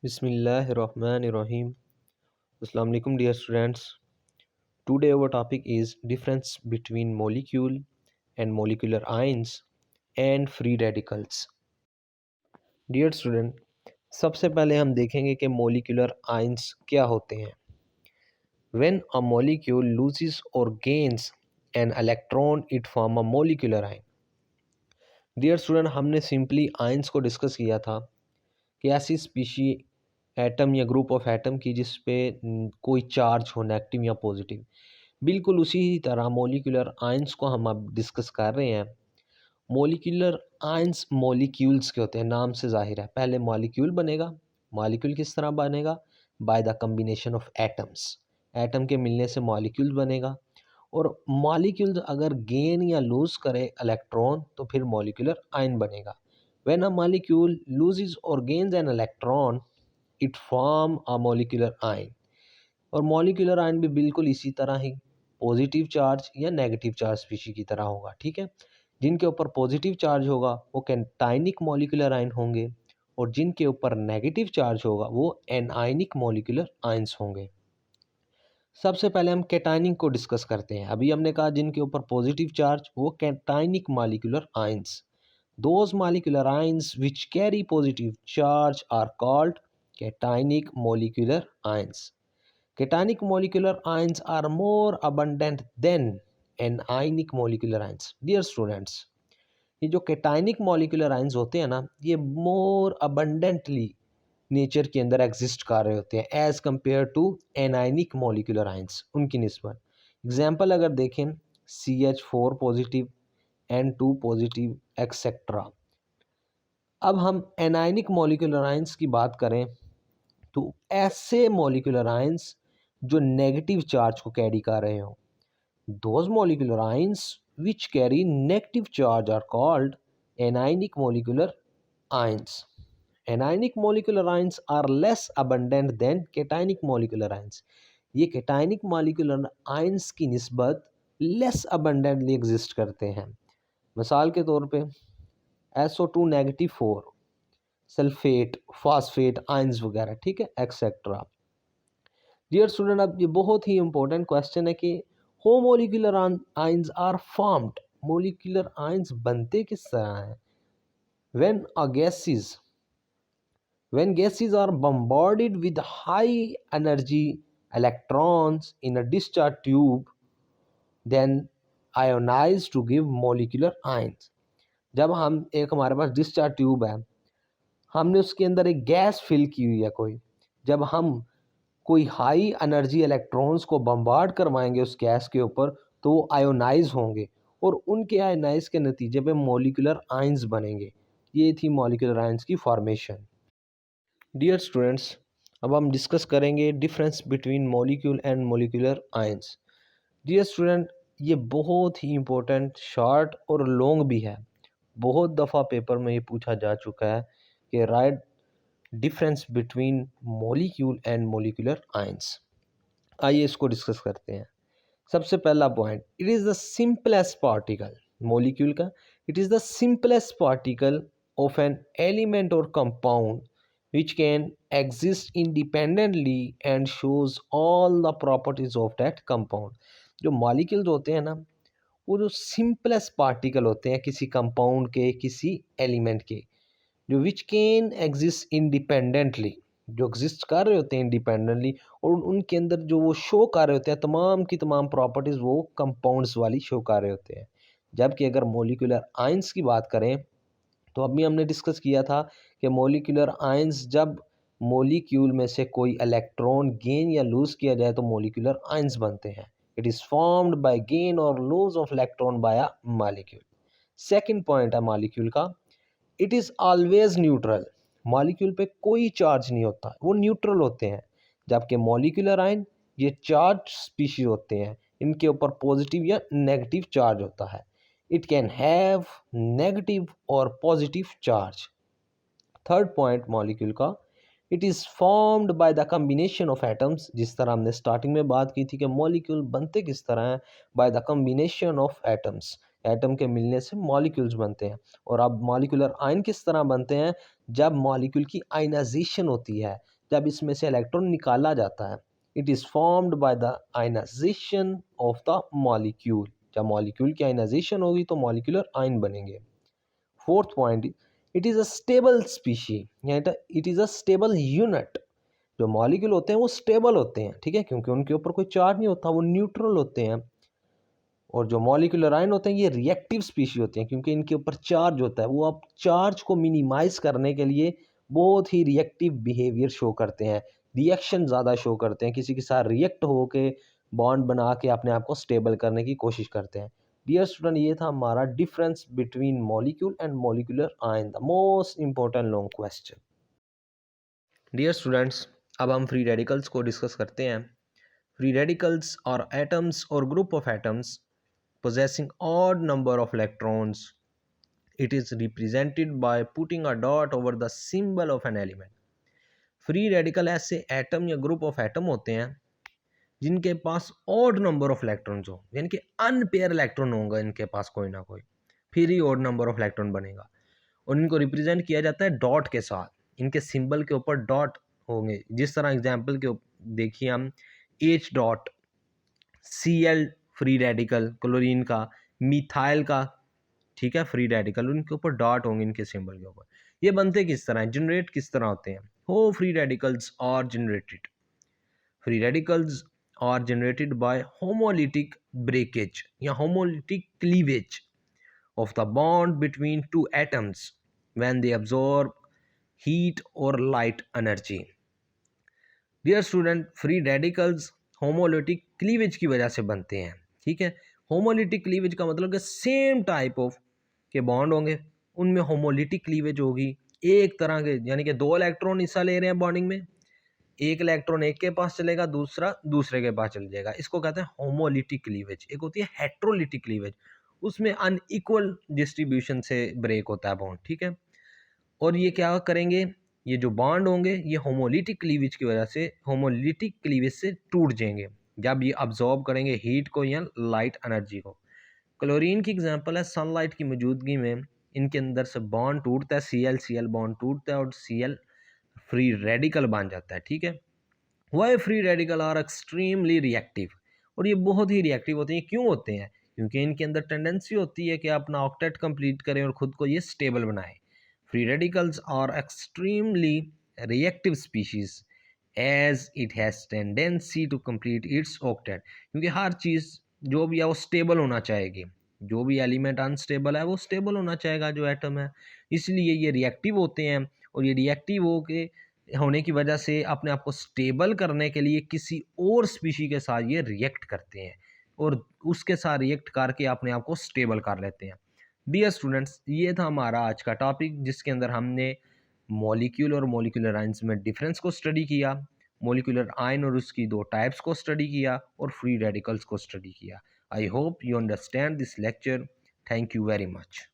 Bismillahirrahmanirrahim. Assalamu alaikum dear students. Today our topic is difference between molecule and molecular ions and free radicals. Dear student, सबसे पहले हम देखेंगे कि molecular ions क्या होते हैं. When a molecule loses or gains an electron, it form a molecular ion. Dear student, हमने simply ions को डिस्कस किया था कि ऐसी स्पीशी एटम या ग्रुप ऑफ एटम की जिस पे कोई चार्ज हो नेगेटिव या पॉजिटिव, बिल्कुल उसी तरह मोलिकुलर आयंस को हम अब डिस्कस कर रहे हैं। मोलिकुलर आयंस मॉलिक्यूल्स के होते हैं, नाम से जाहिर है। पहले मॉलिक्यूल बनेगा। मॉलिक्यूल किस तरह बनेगा? Bye the combination of atoms. Atom के मिलने से मॉलिक्यूल बनेगा। और मॉलिक्यूल अगर गेन या लूज करे इलेक्ट्रॉन तो फिर मॉलिकुलर आयन बनेगा। व्हेन अ मॉलिक्यूल लूजेस और gains an electron it form a molecular ion. और मॉलिकुलर आयन भी बिल्कुल इसी तरह ही पॉजिटिव चार्ज या नेगेटिव चार्ज स्पीशी की तरह होगा। ठीक है, जिनके ऊपर पॉजिटिव चार्ज होगा वो कैटायनिक मॉलिकुलर आयन होंगे और जिनके ऊपर नेगेटिव चार्ज होगा वो एनायनिक मॉलिकुलर आयंस होंगे। सबसे पहले हम कैटायनिक को डिस्कस करते हैं। अभी हमने कहा जिनके ऊपर पॉजिटिव चार्ज वो cationic molecular ions. Those molecular ions which carry positive charge are called cationic molecular ions. Cationic molecular ions are more abundant than anionic molecular ions. Dear students, ये जो cationic molecular ions होते हैं ना, ये more abundantly nature के अंदर exist कर रहे होते हैं as compare to anionic molecular ions, उनकी निस्बत। एग्जाम्पल अगर देखें CH4 positive, N2 positive etcetera. अब हम एनायनिक मोलिकुलर आयंस की बात करें तो ऐसे मॉलिकुलर आयंस जो नेगेटिव चार्ज को कैरी कर रहे हो, those molecular ions which carry negative charge are called anionic molecular ions. Anionic molecular ions are less abundant than cationic molecular ions. ये कैटायनिक मॉलिकुलर आयंस की निस्बत लेस अबंडेंटली एग्जिस्ट करते हैं। मिसाल के तौर पे SO2 negative 4, sulphate, phosphate ions वगैरह, ठीक है, एक्सेट्रा। डियर स्टूडेंट, अब ये बहुत ही इंपॉर्टेंट क्वेश्चन है कि how molecular ions are formed. Molecular ions बनते किस तरह हैं? when gases are bombarded with high energy electrons in a discharge tube then ionized to give molecular ions। जब हम हमारे पास डिस्चार्ज ट्यूब है, हमने उसके अंदर एक गैस फिल की हुई है कोई, जब हम कोई हाई एनर्जी इलेक्ट्रॉन्स को बम्बार्ड करवाएंगे उस गैस के ऊपर तो वो आयोनाइज होंगे और उनके आयोनाइज के नतीजे पे मॉलिकुलर आयंस बनेंगे। ये थी मॉलिकुलर आयंस की फॉर्मेशन। डियर स्टूडेंट्स, अब हम डिस्कस करेंगे difference between molecule and molecular ions. Dear student, ये बहुत ही इम्पोर्टेंट, शॉर्ट और लॉन्ग भी है। बहुत दफ़ा पेपर में ये पूछा जा चुका है कि right difference between molecule and molecular ions. आइए इसको डिस्कस करते हैं। सबसे पहला point, it is the simplest particle. Molecule का it is the simplest particle of an element और compound which can exist independently and shows all the properties of that compound। जो molecules होते हैं ना, वो जो सिंपलेस्ट पार्टिकल होते हैं किसी कंपाउंड के, किसी एलिमेंट के, जो विच कैन एग्जिस्ट इंडिपेंडेंटली, जो एग्जिस्ट कर रहे होते हैं इंडिपेंडेंटली, और उनके अंदर जो वो शो कर रहे होते हैं तमाम की तमाम प्रॉपर्टीज़ वो कंपाउंड्स वाली शो कर रहे होते हैं। जबकि अगर मॉलिकुलर आयंस की बात करें तो अभी हमने डिस्कस किया था कि मॉलिकुलर आयंस, जब मॉलिक्यूल में से कोई इलेक्ट्रॉन गेन या लूज़ किया जाए तो मॉलिकुलर आयंस बनते हैं। It is formed by gain और lose of electron by a molecule. Second point है मॉलिक्यूल का, it is always neutral. Molecule पे कोई चार्ज नहीं होता, वो न्यूट्रल होते हैं। जबकि मॉलिकुलर आयन ये चार्ज स्पीशीज होते हैं, इनके ऊपर पॉजिटिव या नेगेटिव चार्ज होता है। इट कैन हैव नेगेटिव और positive charge. Third point molecule का, it is formed by the combination of atoms. जिस तरह हमने स्टार्टिंग में बात की थी कि मॉलिक्यूल बनते किस तरह हैं, bye the combination of atoms. Atom के मिलने से मॉलिक्यूल्स बनते हैं। और अब मॉलिकुलर आयन किस तरह बनते हैं? जब मॉलिक्यूल की आयनाइजेशन होती है, जब इसमें से इलेक्ट्रॉन निकाला जाता है, it is formed by the ionisation of the molecule. जब मॉलिक्यूल की आयनाइजेशन होगी तो मॉलिक्यूलर आयन बनेंगे। Fourth point, it is a stable species, यानी it is a stable unit. जो मॉलिक्यूल होते हैं वो स्टेबल होते हैं, ठीक है, क्योंकि उनके ऊपर कोई चार्ज नहीं होता, वो न्यूट्रल होते हैं। और जो मॉलिक्यूलर आयन होते हैं ये रिएक्टिव स्पीशी होते हैं, क्योंकि इनके ऊपर चार्ज होता है। वो अब चार्ज को मिनिमाइज करने के लिए बहुत ही रिएक्टिव बिहेवियर शो करते हैं, रिएक्शन ज़्यादा शो करते हैं, किसी के साथ रिएक्ट होके बॉन्ड बना के अपने आप को स्टेबल करने की कोशिश करते हैं। डियर स्टूडेंट, ये था हमारा difference between molecule and molecular ion, the most important long question. Dear students, अब हम फ्री रेडिकल्स को डिस्कस करते हैं। फ्री रेडिकल्स आर एटम्स और group of atoms possessing odd number of electrons. It is represented by putting a dot over the symbol of an element. Free radical ऐसे atom या group of atom होते हैं जिनके पास odd number of electrons हो, यानी कि unpaired electron होगा इनके पास कोई ना कोई, फिर ही ऑड नंबर ऑफ इलेक्ट्रॉन बनेगा। और इनको रिप्रेजेंट किया जाता है डॉट के साथ। इनके सिंबल के ऊपर डॉट होंगे। जिस तरह एग्जाम्पल के देखिए हम H dot, Cl free radical chlorine का, मिथाइल का, ठीक है, फ्री रेडिकल, उनके ऊपर डॉट होंगे इनके सिंबल के ऊपर। ये बनते किस तरह हैं, जनरेट किस तरह होते हैं? How free radicals are generated, free radicals are generated by homolytic breakage या homolytic cleavage of the bond between two atoms when they absorb heat or light energy. Dear student, free radicals homolytic cleavage की वजह से बनते हैं, ठीक है। Homolytic cleavage का मतलब कि सेम टाइप ऑफ के बॉन्ड होंगे, उनमें होमोलिटिक क्लीवेज होगी। एक तरह के, यानी कि दो इलेक्ट्रॉन हिस्सा ले रहे हैं बॉन्डिंग में, एक इलेक्ट्रॉन एक के पास चलेगा, दूसरा दूसरे के पास चल जाएगा। इसको कहते हैं होमोलिटिक क्लीवेज। एक होती है हेट्रोलिटिक क्लीवेज, उसमें अनइक्वल डिस्ट्रीब्यूशन से ब्रेक होता है बॉन्ड, ठीक है। और ये क्या करेंगे, ये जो बॉन्ड होंगे ये होमोलिटिक क्लीवेज की वजह से, होमोलिटिक क्लीवेज से टूट जाएंगे जब ये अब्जॉर्ब करेंगे हीट को या लाइट एनर्जी को। क्लोरीन की एग्जांपल है, सनलाइट की मौजूदगी में इनके अंदर से बॉन्ड टूटता है, Cl बॉन्ड टूटता है और Cl फ्री रेडिकल बन जाता है, ठीक है। Why free radical are extremely reactive, और ये बहुत ही रिएक्टिव होते हैं। क्यों होते हैं? क्योंकि इनके अंदर टेंडेंसी होती है कि अपना ऑक्टेट कंप्लीट करें और खुद को ये स्टेबल बनाएं। Free radicals are extremely reactive species as it has tendency to complete its octet, क्योंकि हर चीज़ जो भी है वो स्टेबल होना चाहेगी। जो भी एलिमेंट अनस्टेबल है वो स्टेबल होना चाहेगा, जो एटम है, इसलिए ये रिएक्टिव होते हैं। और ये रिएक्टिव होने की वजह से अपने आप को स्टेबल करने के लिए किसी और स्पीशी के साथ ये रिएक्ट करते हैं और उसके साथ रिएक्ट करके अपने आप को स्टेबल कर लेते हैं। डियर स्टूडेंट्स, ये था हमारा आज का टॉपिक, जिसके अंदर हमने मॉलिक्यूल और मॉलिक्यूलर आयंस में डिफरेंस को स्टडी किया, मॉलिक्यूलर आयन और उसकी दो टाइप्स को स्टडी किया, और फ्री रेडिकल्स को स्टडी किया। I hope you understand this lecture. Thank you very much.